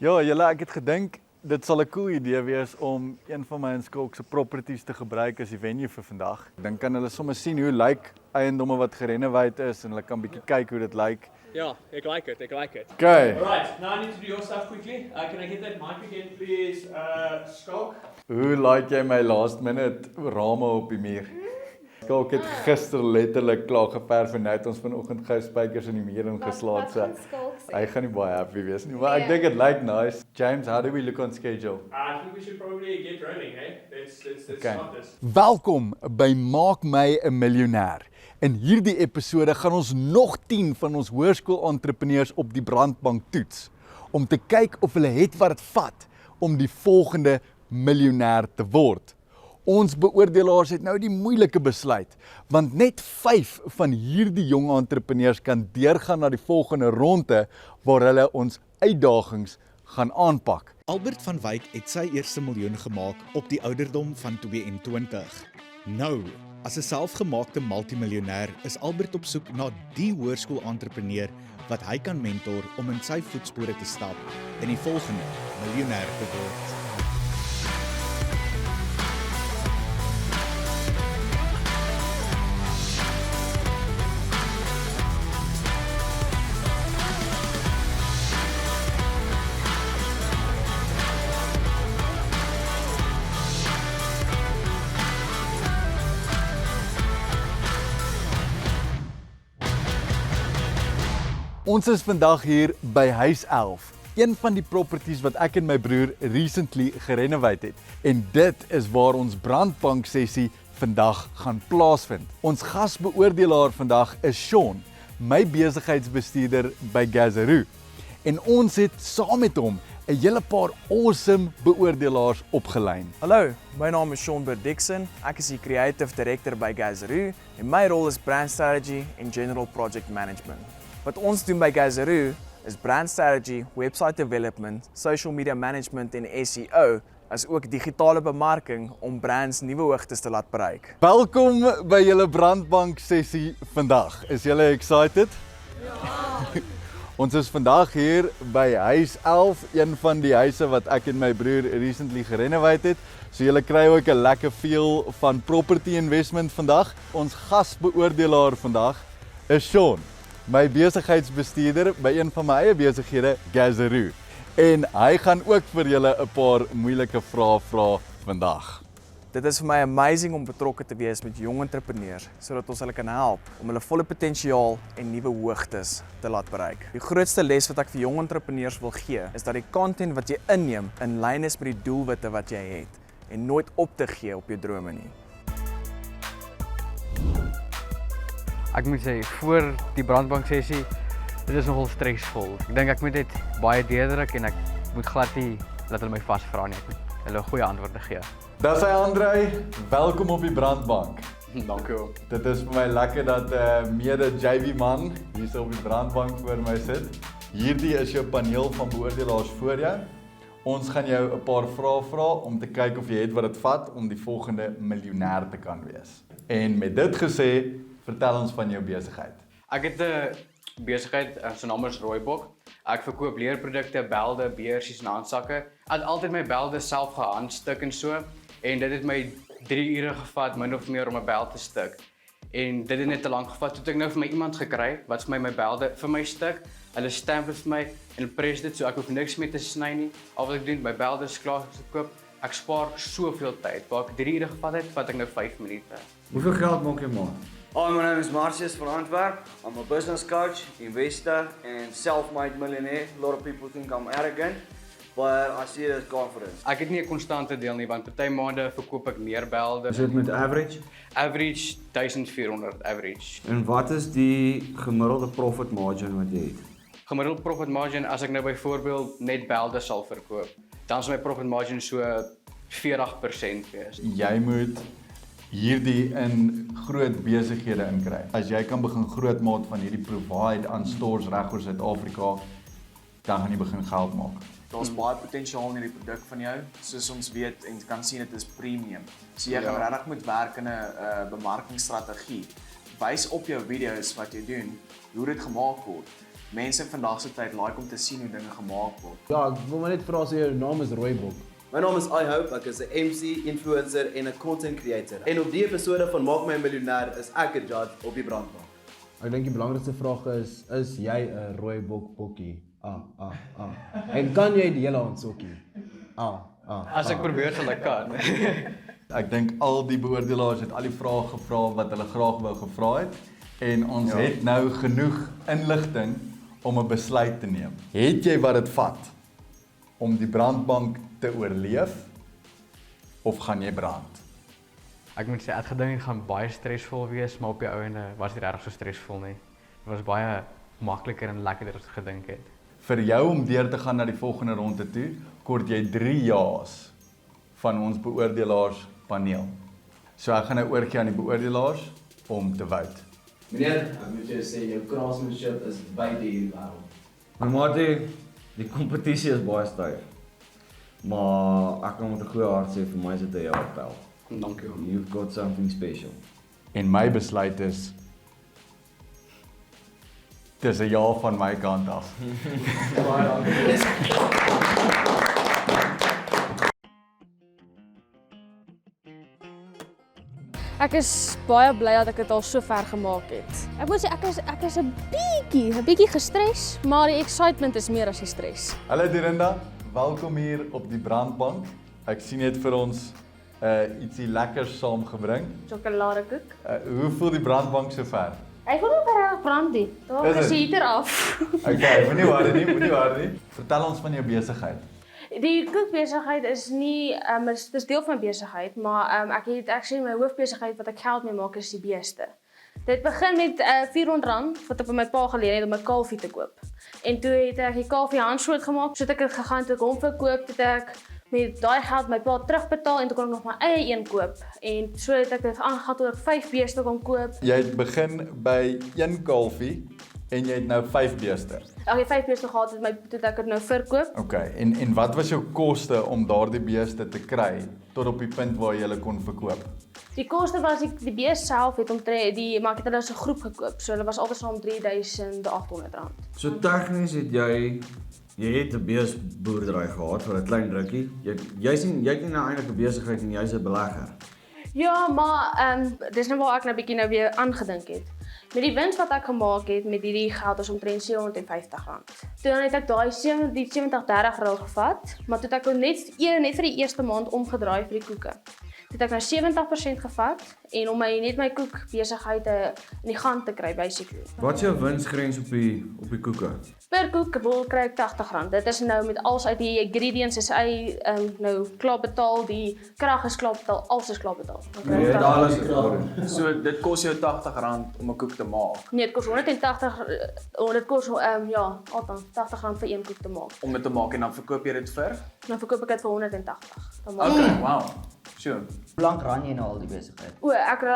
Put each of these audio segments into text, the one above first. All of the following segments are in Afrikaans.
Ja, julle, ek het gedink dit sal 'n cool idee wees om een van my en Skalk se properties te gebruik as die venue vir vandag. Dan kan hulle sommer sien hoe lyk eiendomme wat gerenovate is en hulle kan bietjie kyk hoe dit lyk. Yeah, I like it. Okay. Alright, now I need to do your stuff quickly. Can I get that mic again, please? Skalk? Hoe like jy my last minute rame op die muur? Skalk het gister letterlik klaar geverf en nou het ons vanoggend gou spykers in die muur ingeslaat. So hy gaan nie baie happy wees nie, maar ek dink dit lyk nice. James, how do we look on schedule? I think we should probably get rolling, eh? Let's Okay. start this. Welkom by Maak my 'n miljonair. In hierdie episode gaan ons nog 10 van ons hoërskool-entrepreneurs op die brandbank toets om te kyk of hulle het wat dit vat om die volgende miljonair te word. Ons beoordelaars het nou die moeilike besluit, want net 5 van hierdie jong entrepreneurs kan deurgaan na die volgende ronde waar hulle ons uitdagings gaan aanpak. Albert van Wyk het sy eerste miljoen gemaak op die ouderdom van 22. Nou, as 'n selfgemaakte multimiljonair is Albert op soek na die hoërskool-entrepreneur wat hy kan mentor om in sy voetspore te stap en die volgende miljonair te word. Ons is vandag hier by Huis 11, een van die properties wat ek en my broer recently gerenovate het. En dit is waar ons brandbank sessie vandag gaan plaasvind. Ons gasbeoordelaar vandag is Sean, my besigheidsbestuurder by Gazaroo. En ons het saam met hom 'n hele paar awesome beoordelaars opgelyn. Hallo, my naam is Sean Dixon. Ek is die Creative Director by Gazaroo en my rol is Brand Strategy en General Project Management. Wat ons doen by Gazaroo is Brand Strategy, Website Development, Social Media Management en SEO, as ook digitale bemarking om brands nuwe hoogtes te laat bereik. Welkom by julle brandbank sessie vandag. Is julle excited? Ja! Ons is vandag hier by Huis 11, een van die huise wat ek en my broer recently gerenovate het. So julle kry ook 'n lekker feel van property investment vandag. Ons gasbeoordelaar vandag is Sean, my besigheidsbestuurder by een van my eie besighede, Gazaroo. En hy gaan ook vir julle 'n paar moeilike vrae vra vandag. Dit is vir my amazing om betrokke te wees met jong entrepreneurs, sodat ons hulle kan help om hulle volle potensiaal en nuwe hoogtes te laat bereik. Die grootste les wat ek vir jong entrepreneurs wil gee, is dat die content wat jy inneem in lyn is met die doelwitte wat jy het en nooit op te gee op jou drome nie. Ek moet sê, voor die brandbank sessie, dit is nogal stresvol. Ek dink ek moet net baie deurdruk en ek moet glad nie laat hulle my vasvra nie. Ek moet hulle goeie antwoorde gee. Dis hy Andrei, welkom op die brandbank. Dankie wel. Dit is vir my lekker dat mede JV man hier so op die brandbank voor my sit. Hierdie is jou paneel van beoordelaars voor jou. Ons gaan jou 'n paar vrae vra om te kyk of jy het wat dit vat om die volgende miljonair te kan wees. En met dit gesê, vertel ons van jou besigheid. Ek het 'n besigheid, sy naam is Rooibok. Ek verkoop leerprodukte, belde, beursies en handsakke. Ek het altyd my belde self gehandstuk en so. En dit het my 3 ure gevat, min of meer, om 'n beld te stuk. En dit het net te lank gevat. Toe het ek nou vir my iemand gekry wat vir my belde vir my stuk. Hulle stamp dit vir my en pres dit so ek hoef niks meer te sny nie. Al wat ek doen, my belde is klaar gekoop. Ek spaar soveel tyd. Waar ek 3 ure gevat het, vat ek nou 5 minute. Hoeveel geld maak jy maand? Hi, my name is Marcius from Antwerp. I'm a business coach, investor, and self-made millionaire. A lot of people think I'm arrogant, but I see it as confidence. Ek het nie 'n konstante deel nie, want party maande verkoop ek meer belde. Is dit met average? Average 1400 average. En wat is die gemiddelde profit margin wat jy het? Gemiddelde profit margin as ek nou byvoorbeeld net belde sal verkoop, dan sal my profit margin so 40% wees. Jy moet hierdie in groot besighede inkry. As jy kan begin groot maak van hierdie provide aan stores reg oor Suid-Afrika, dan gaan jy begin geld maak. Daar's baie potensiaal in hierdie produk van jou, soos ons weet en kan sien dit is premium. So jy gaan regtig moet werk in 'n bemarkingsstrategie. Wys op jou video's wat jy doen, hoe dit gemaak word. Mense vandag se tyd like om te sien hoe dinge gemaak word. Ja, ek wil maar net vra as jou naam is Rooibok. My naam is iHope, ek is 'n MC, influencer en 'n content creator. En op die episode van Maak My 'n Miljonair is ek 'n judge op die brandbank. Ek dink die belangrikste vraag is jy 'n Rooibok bokkie? En kan jy die hele aand sokkie? As ek probeer sal ek kan. Ek dink al die beoordelaars het al die vrae gevra wat hulle graag wou gevra het en ons het nou genoeg inligting om 'n besluit te neem. Het jy wat dit vat om die brandbank te oorleef of gaan jy brand? Ek moet sê ek gedink dit gaan baie stresvol wees, maar op die ouende was dit regtig so stresvol nie. Dit was baie makliker en lekkerder as ek gedink het. Vir jou om deur te gaan na die volgende ronde toe, kort jy 3 ja's van ons beoordelaarspaneel. So ek gaan nou oorgee aan die beoordelaars om te vote. Meneer, ek moet jou sê jou craftsmanship is buite hierdie wêreld. Maar Martie, die kompetisie is baie styf. Maar ek kan met 'n goeie hart sê vir my is dit 'n jou appel. Dankie. You've got something special. En my besluit is dis 'n ja van my kant af. Ek is baie bly dat ek dit al so ver gemaak het. Ek moet sê ek is 'n bietjie gestres, maar die excitement is meer as die stres. Hallo Dorinda, welkom hier op die brandbank. Ek sien jy het vir ons ietsie lekkers saamgebring. Sjokoladekoek. Hoe voel die brandbank sover? Ek wil ook reg brand nie. Daar Is is dit? die heater af. Okay, moenie worry nie. Vertel ons van jou besigheid. Die koekbesigheid is nie dis deel van my besigheid, maar ek het actually my hoofbesigheid wat ek geld mee maak is die beeste. Dit begin met R400 wat ek by my pa geleen het om 'n kalfie te koop. En toe het ek die kalfie handskoot gemaak, so het ek dit gegaan toe ek hom verkoop, het ek met daai geld my pa terugbetaal en toe kon ek nog my eie een koop. En so het ek dit aangegaan tot ek 5 beeste kon koop. Jy het begin by 1 kalfie en jy het nou 5 beeste. Ek het 5 beeste gehad toe ek dit nou verkoop. Okay, en wat was jou koste om daardie beeste te kry tot op die punt waar jy hulle kon verkoop? Die koste was die beeste self het omtrent maar ek het hulle as 'n groep gekoop. So hulle was altyd saam R3,800. So tegnies het jy het 'n beesboerdery gehad vir 'n klein rukkie. Jy het nie nou eintlik 'n besigheid en jy's 'n belegger. Ja, maar dis nou waar ek nou bietjie nou weer aangedink het. Met die wins wat ek gemaak het met hierdie geld is omtrent R750. Toe dan het ek die 70-30 reël gevat, maar toe het ek net vir die eerste maand omgedraai vir die koeke. Toe het ek nou 70% gevat en om net my koekbesigheid in die gang te kry basically. Wat is jou winsgrens op die koeke? Per koekbol kry ek R80. Dit is nou met alles uit die ingredients is nou klaar betaal, die krag is klaar betaal, alles is klaar betaal. Nee, alles is klaar. So dit kos jou R80 om 'n koek te maak. Nee, dit kos 180 dit kos althans R80 vir een koek te maak. Om dit te maak en dan verkoop jy dit vir? Dan verkoop ek dit vir 180. Okay, wow. So, Hoe lank ran jy nou al die besigheid?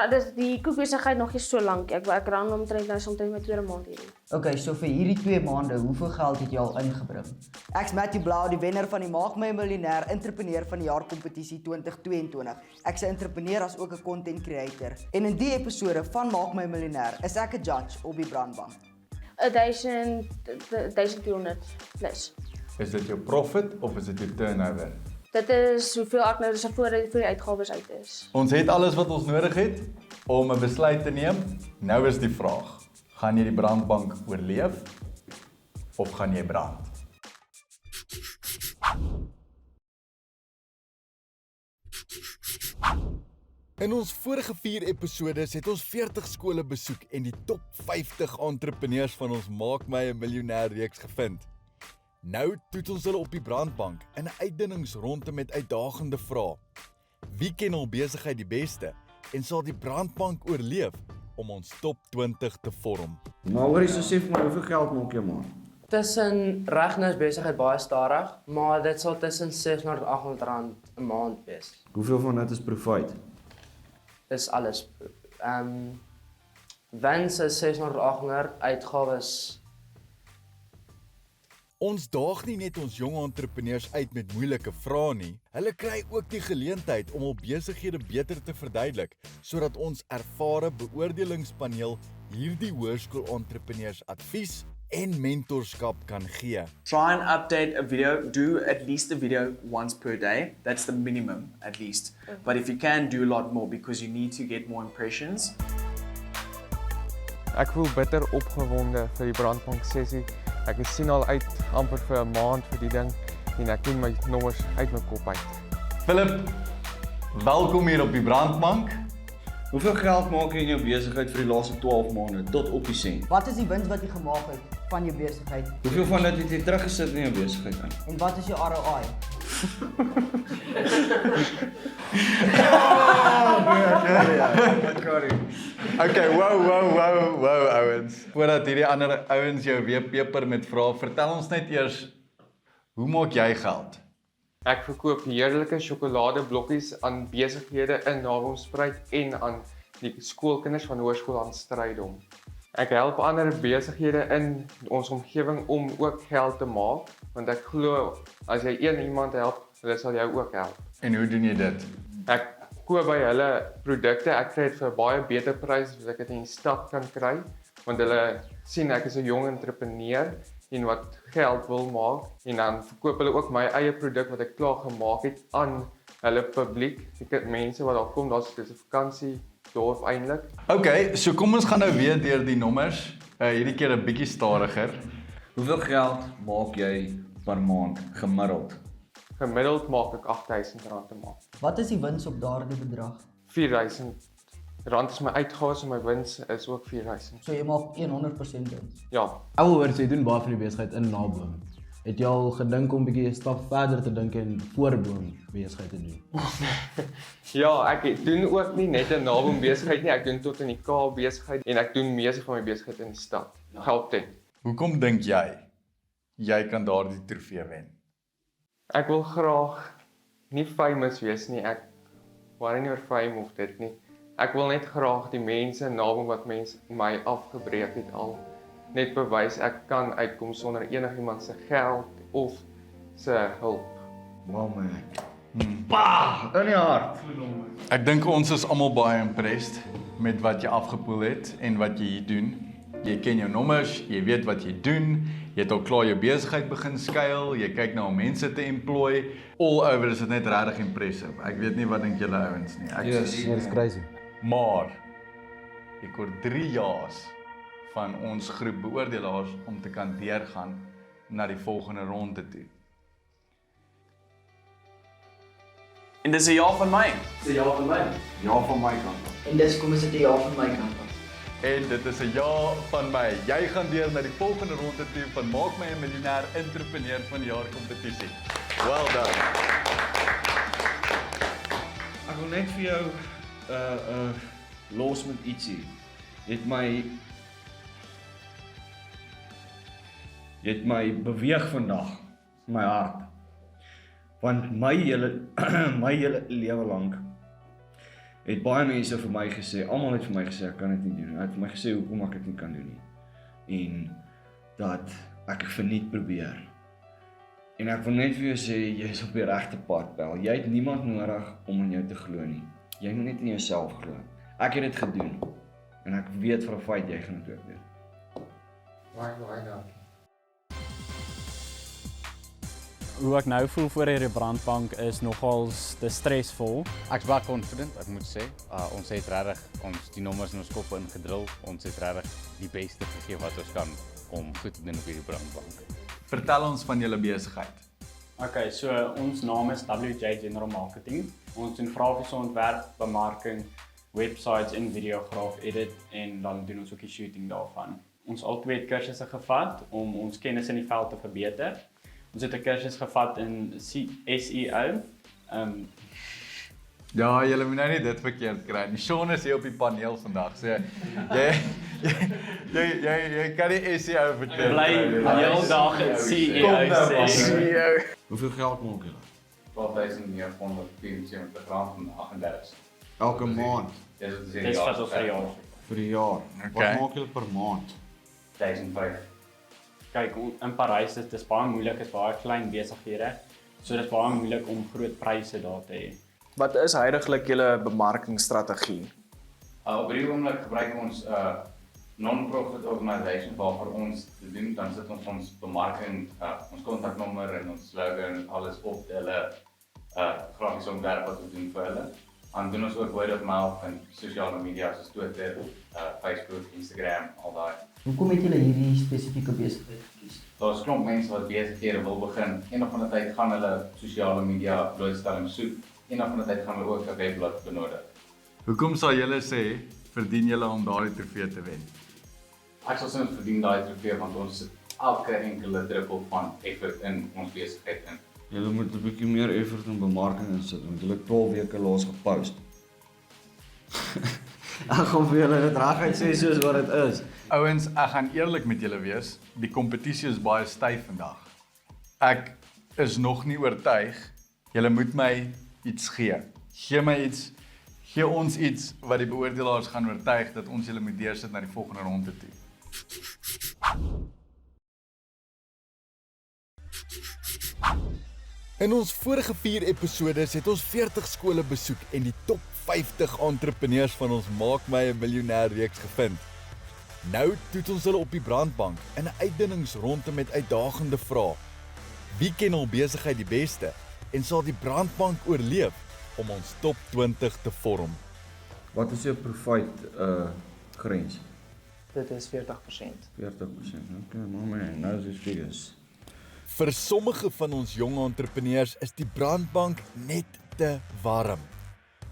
Dis die koekbesigheid nog nie so lank. Ek ran omtrent my tweede maand hierdie. Okay, so vir hierdie 2 maande, hoeveel geld het jy al ingebring? Ek's Matthew Blau, die wenner van die Maak My 'n Miljonair Entrepreneur van die Jaar kompetisie 2022. Ek's 'n entrepreneur as ook 'n content creator. En in die episode van Maak My 'n Miljonair is ek 'n judge op die brandbank. 1200 plus. Is dit jou profit of is dit jou turnover? Dit is hoeveel ek nou voor die uitgawes uit is. Ons het alles wat ons nodig het om 'n besluit te neem. Nou is die vraag, gaan jy die brandbank oorleef of gaan jy brand? In ons vorige 4 episodes het ons 40 skole besoek en die top 50 entrepreneurs van ons Maak My 'n Miljonair reeks gevind. Nou toets ons hulle op die brandbank in 'n uitdinningsronde met uitdagende vrae. Wie ken hul besigheid die beste en sal die brandbank oorleef om ons top 20 te vorm? Maar hoor jy sê vir my, hoeveel geld maak jy maand? Tussen reg nou is besigheid baie stadig, maar dit sal tussen R600-800 'n maand wees. Hoeveel van dit is profit? Dis alles. Wins is R600-800, uitgawes. Ons daag nie net ons jong entrepreneurs uit met moeilike vrae nie. Hulle kry ook die geleentheid om hul besighede beter te verduidelik, sodat ons ervare beoordelingspaneel hierdie hoërskool entrepreneurs advies en mentorskap kan gee. Try and update a video, do at least a video once per day. That's the minimum, at least. But if you can, do a lot more because you need to get more impressions. Ek voel bitter opgewonde vir die brandbank sessie. Ek sien al uit amper vir 'n maand vir die ding en ek doen my nommers uit my kop uit. Philip, welkom hier op die brandbank. Hoeveel geld maak jy in jou besigheid vir die laaste 12 maande tot op die sent? Wat is die wins wat jy gemaak het van jou besigheid? Hoeveel van dit het jy teruggesit in jou besigheid in? En wat is jou ROI? Okay, wow ouens. Voordat hierdie ander ouens jou weer peper met vrae, vertel ons net eers, hoe maak jy geld? Ek verkoop heerlike sjokoladeblokkies aan besighede in Naboomspruit en aan die skoolkinders van Hoërskool aan Strydom. Ek help ander besighede in ons omgewing om ook geld te maak, want ek glo as jy iemand help, hulle sal jou ook help. En hoe doen jy dit? Ek koop by hulle produkte, ek kry dit vir 'n baie beter prys as ek dit in die stad kan kry, want hulle sien ek is 'n jong entrepreneur en wat geld wil maak en dan verkoop hulle ook my eie produk wat ek klaar gemaak het aan hulle publiek. Die mense wat daar kom, daar's 'n vakansie dorp eintlik. Okay, so kom ons gaan nou weer deur die nommers. Hierdie keer 'n bietjie stadiger. Hoeveel geld maak jy per maand gemiddeld? Gemiddeld maak ek R8,000 'n maand. Wat is die wins op daardie bedrag? R4,000 is my uitgawes en my wins is ook R4,000. So jy maak 100% wins. Ja. Ek wil hoor jy doen baie van die besigheid in Naboom. Het jy al gedink om 'n bietjie 'n stap verder te dink en voorboom besigheid te doen? Ja, ek doen ook nie net 'n Naboom besigheid nie, ek doen tot in die Kaap besigheid en ek doen meeste van my besigheid in die stad. Gauteng. Hoekom dink jy kan daardie trofee wen? Ek wil graag nie famous wees nie. Ek worry nie oor fame of dit nie. Ek wil net graag die mense in Naboom wat mense my afgebreek het al net bewys ek kan uitkom sonder enigiemand se geld of se hulp. Wow man. Bah, in die hart. Ek dink ons is almal baie impressed met wat jy afgepoel het en wat jy hier doen. Jy ken jou nommers, jy weet wat jy doen, jy het al klaar jou besigheid begin skuil, jy kyk nou om mense te employ. All over is dit net regtig impressive. Ek weet nie wat dink julle ouens nie. Dit is crazy. Maar ek hoor 3 jaars van ons groep beoordelaars om te kan deurgaan na die volgende ronde toe. En dis 'n ja van my. Dis 'n ja van my. Ja van my kant af. En dis kom is dit 'n ja van my kant af. En dit is 'n ja van my. Jy gaan deur na die volgende ronde toe van Maak My 'n Miljonair Entrepreneur van die Jaar kompetisie. Well done. Ek wil net vir jou los met ietsie. Jy het my beweeg vandag, my hart. Want my hele lewe lank het baie mense vir my gesê, almal het vir my gesê ek kan dit nie doen. Hulle het vir my gesê hoekom ek dit nie kan doen nie. En dat ek verniet probeer. En ek wil net vir jou sê jy is op die regte pad, Bel. Jy het niemand nodig om in jou te glo nie. Jy moet net in jouself glo. Ek het dit gedoen en ek weet vir 'n feit jy gaan dit ook doen. Baie dankie. Hoe ek nou voel voor hierdie brandbank is nogals te stresvol. Ek's baie confident, ek moet sê. Ons het regtig die nommers in ons kop ingedrul. Ons het regtig die beste gegee wat ons kan om goed te doen op hierdie brandbank. Vertel ons van julle besigheid. Okay, so ons naam is WJ General Marketing. Ons doen grafiese ontwerp, bemarking, websites en videograaf edit en dan doen ons ook die shooting daarvan. Ons albei het kursusse gevat om ons kennis in die veld te verbeter. Ons het 'n kursus gevat in SEO. Ja, julle moet nou nie dit verkeerd kry nie. Sean is hier op die paneel vandag. So jy kan die SEO vertel. Bly heel dag in CEO. Hoeveel geld maak jy? R12,974 vandag. Elke maand. Dis wat Dis wat ons vir jaar. Vir die jaar. Wat maak jy per maand? 1,500. Kyk, in Parys is dit baie moeilik, is baie klein besighede. So dit is baie moeilik om groot pryse daar te hê. Wat is huidigelik julle bemarkingsstrategie? Op hierdie oomblik gebruik ons non-profit organisation waarvoor ons te doen, dan sit ons bemarking, ons kontaknommer en ons slogan, alles op hulle grafiese ontwerp wat ons doen vir hulle. Dan doen ons ook word of mouth en sosiale media soos Twitter, Facebook, Instagram, al daai. Hoekom het julle hierdie spesifieke besigheid gekies? Daar's klomp mense wat besighede wil begin. Eendag van die tyd gaan hulle sosiale media blootstelling soek. Eendag van die tyd gaan hulle ook 'n webblad benodig. Hoekom sal julle sê verdien julle om daardie trofee te wen? Ek sal sê ons verdien daai trofee want ons sit elke enkele druppel van effort in ons besigheid in. Julle moet 'n bietjie meer effort in bemarking insit, want julle 12 weke laas gepost. Ek gaan vir julle dit reguit sê soos wat dit is. Ouens, ek gaan eerlik met julle wees, die kompetisie is baie styf vandag. Ek is nog nie oortuig. Julle moet my iets gee. Gee my iets, gee ons iets wat die beoordelaars gaan oortuig dat ons julle moet deursit na die volgende ronde toe. In ons vorige 4 episodes het ons 40 skole besoek en die top 50 entrepreneurs van ons Maak My 'n Miljonair reeks gevind. Nou toets ons hulle op die brandbank in 'n uitdinningsronde met uitdagende vrae. Wie ken hul besigheid die beste en sal die brandbank oorleef om ons top 20 te vorm? Wat is jou profit grens? Dit is 40%. 40%. Okay, maar nou is dit figures. Vir sommige van ons jong entrepreneurs is die brandbank net te warm.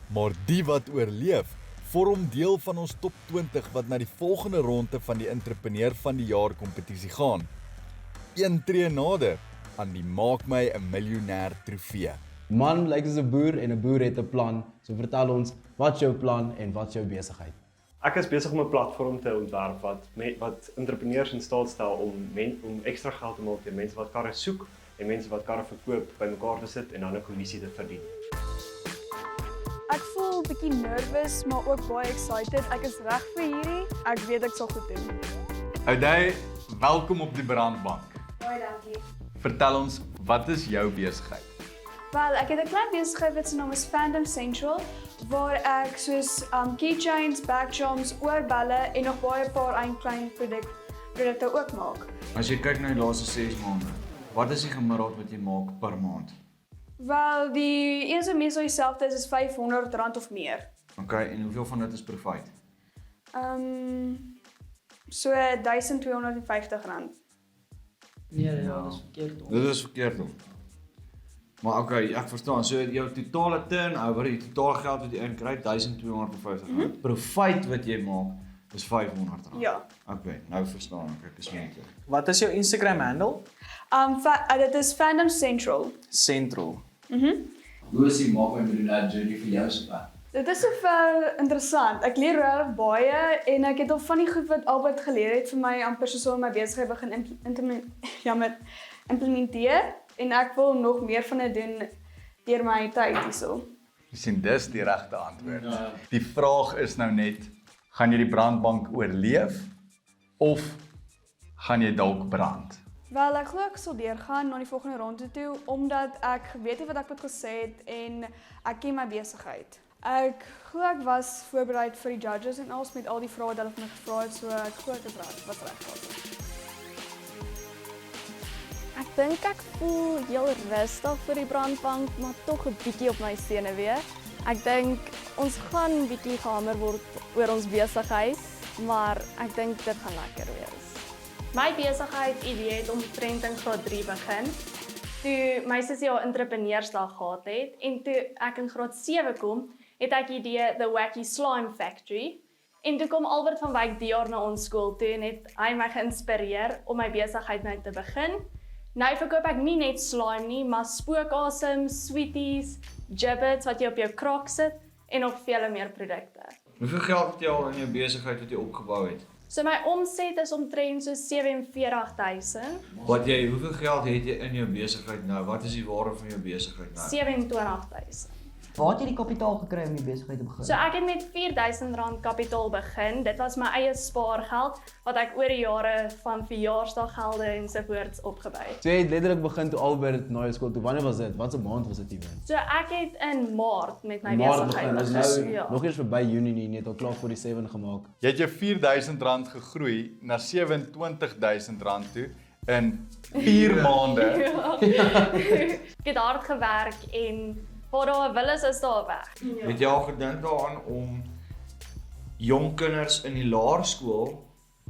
Maar die wat oorleef, vorm deel van ons top 20 wat na die volgende ronde van die Entrepreneur van die Jaar kompetisie gaan. Een tree nader aan die Maak My 'n Miljonair trofee. Man lyk soos 'n boer en 'n boer het 'n plan. So vertel ons, wat is jou plan en wat is jou besigheid? Ek is besig om 'n platform te ontwerp wat entrepreneurs in staat stel om ekstra geld te maak deur mense wat karre soek en mense wat karre verkoop bymekaar te sit en dan 'n kommissie te verdien. Ek voel 'n bietjie nervous, maar ook baie excited. Ek is reg vir hierdie. Ek weet ek sal goed doen. Oudei, welkom op die brandbank. Baie dankie. Vertel ons, wat is jou besigheid? Wel, ek het 'n klein besigheid wat se naam is Fandom Central, waar ek soos keychains, backcharms, oorbelle en nog baie paar klein produkte ook maak. As jy kyk na die laaste 6 maande, wat is die gemiddeld wat jy maak per maand? Wel, die eerste meestal dieselfde is R500 of meer. Okay, en hoeveel van dit is profit? So R1250. Nee, ja, dis verkeerd om. Dit is verkeerd om. Maar okay, ek verstaan. So jou totale turnover, die totale geld wat jy inkry, R1250. Profit wat jy maak is R500. Ja. Okay, nou verstaan ek is meer. Wat is jou Instagram handle? Dit is Fandom Central. Central. Hoe is die Maak My Miljonair journey vir jou sover? Dit is sover interessant. Ek leer regtig baie en ek het al van die goed wat Albert geleer het vir my amper soos om my besigheid begin implementeer en ek wil nog meer van dit doen deur my tyd hierso. Jy sien, dis die regte antwoord. Ja. Die vraag is nou net, gaan jy die brandbank oorleef of gaan jy dalk brand? Wel, ek glo ek sal deurgaan na die volgende ronde toe omdat ek weet wat ek moet gesê het en ek ken my besigheid. Ek glo ek was voorberei vir die judges en alles met al die vrae wat hulle van my gevra het, so ek glo ek het wat reg gehad. Ek dink ek voel heel rustig vir die brandbank, maar tog 'n bietjie op my senuwee. Ek dink ons gaan 'n bietjie gehamer word oor ons besigheid, maar ek dink dit gaan lekker wees. My besigheid idee het omtrent in graad 3 begin. Toe my sussie haar entrepreneursdag gehad het en toe ek in graad 7 kom, het ek die idee The Wacky Slime Factory. En toe kom Albert van Wyk die jaar na ons skool toe en het hy my geïnspireer om my besigheid nou te begin. Nou verkoop ek nie net slime nie, maar spookasem, sweeties, gibbets wat jy op jou kraak sit en nog vele meer produkte. Hoeveel geld het jy al in jou besigheid wat jy opgebou het? So my omset is omtrent so 47,000. Hoeveel geld het jy in jou besigheid nou? Wat is die waarde van jou besigheid nou? 27,000. Waar het jy die kapitaal gekry om die besigheid te begin? So ek het met R4000 kapitaal begin. Dit was my eie spaargeld wat ek oor die jare van verjaarsdaggelde ensovoorts opgebou het. So jy het letterlik begin toe Albert na jou skool toe. Wanneer was dit? Wat 'n maand was dit ewen? So ek het in Maart met my Maart besigheid begin. Ons begin. nou nog eers verby Junie nie, net al klaar voor die 7 gemaak. Jy het jou R4000 gegroei na R27000 toe in 4 maande. Ja. Ek het hard gewerk en waar daar 'n wil is daar 'n weg. Het jy al gedink daaraan om jong kinders in die laerskool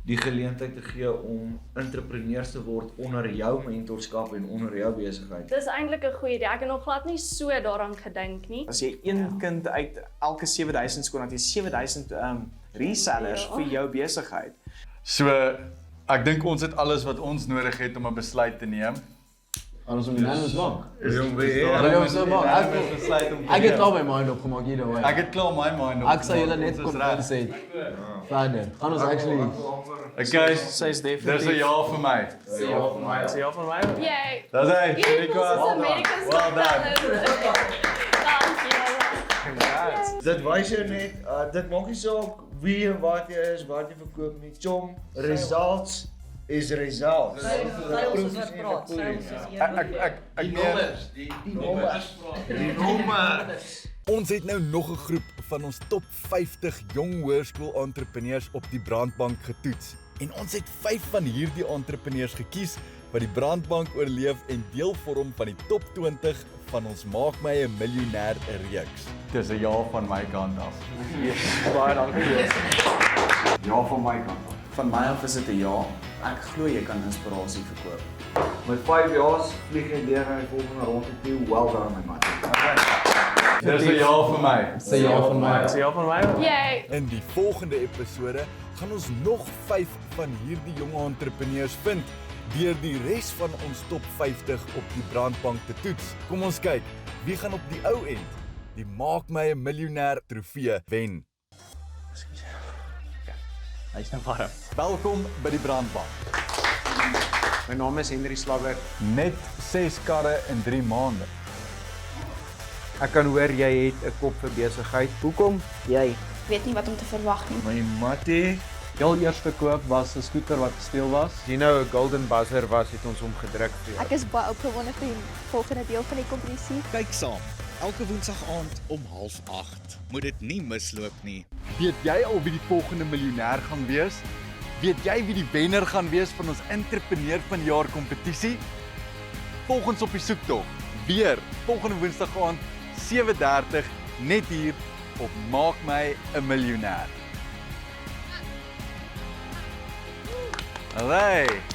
die geleentheid te gee om entrepreneurs te word onder jou mentorskap en onder jou besigheid? Dis eintlik 'n goeie idee. Ek het nog glad nie so daaraan gedink nie. As jy een kind uit elke 7000 skoon, dan het jy 7000 resellers vir jou besigheid. So ek dink ons het alles wat ons nodig het om 'n besluit te neem. Ons moet unanimous maak. Ek het klaar my mind opgemaak hier daai. Ek het klaar my mind opgemaak. Ek sal julle net konfidens hê. Verder. Gaan ons actually Okay, sy's definitief. Dis 'n ja vir my. Dis 'n ja vir my. Dis 'n ja vir my. Yay. Dis hy. Well Congrats. Dit wys jou net, dit maak nie saak wie en wat jy is, wat jy verkoop nie. Chom, results is results. Die nommers. Ons het nou nog 'n groep van ons top 50 jong hoërskool-entrepreneurs op die Brandbank getoets. En ons het 5 van hierdie entrepreneurs gekies wat die Brandbank oorleef en deel vorm van die top 20 van ons Maak My 'n Miljonair reeks. Dis 'n ja van my kant af. Baie dankie. Ja van my kant af. Van my af is dit 'n ja. Ek glo jy kan inspirasie verkoop. Met 5 jaar vlieg jy deur na die volgende ronde toe. Well done my man. Dis 'n ja vir my. Dis 'n ja van my. Dis 'n ja van my. Yay. In die volgende episode gaan ons nog 5 van hierdie jong entrepreneurs vind deur die res van ons top 50 op die Brandbank te toets. Kom ons kyk, wie gaan op die ou end die Maak My 'n Miljonair trofee wen? Hy's nou warm. Welkom by die Brandbank. My naam is Henry Slagger. Net 6 karre in 3 maande. Ek kan hoor jy het 'n kop vir besigheid. Hoekom? Jy weet nie wat om te verwag nie. My mattie, Heel eerste koop was 'n skooter wat gesteel was. jy nou 'n golden buzzer was, het ons hom gedruk vir jou. Ek is baie opgewonde vir die volgende deel van die kompetisie. Kyk saam, elke Woensdag aand om 7:30. Moet dit nie misloop nie. Weet jy al wie die volgende miljonair gaan wees? Weet jy wie die wenner gaan wees van ons entrepreneur van die jaar kompetisie? Volg ons op die soektog. Weer volgende Woensdag aand 7:30 net hier op Maak My 'n Miljonair. Alright.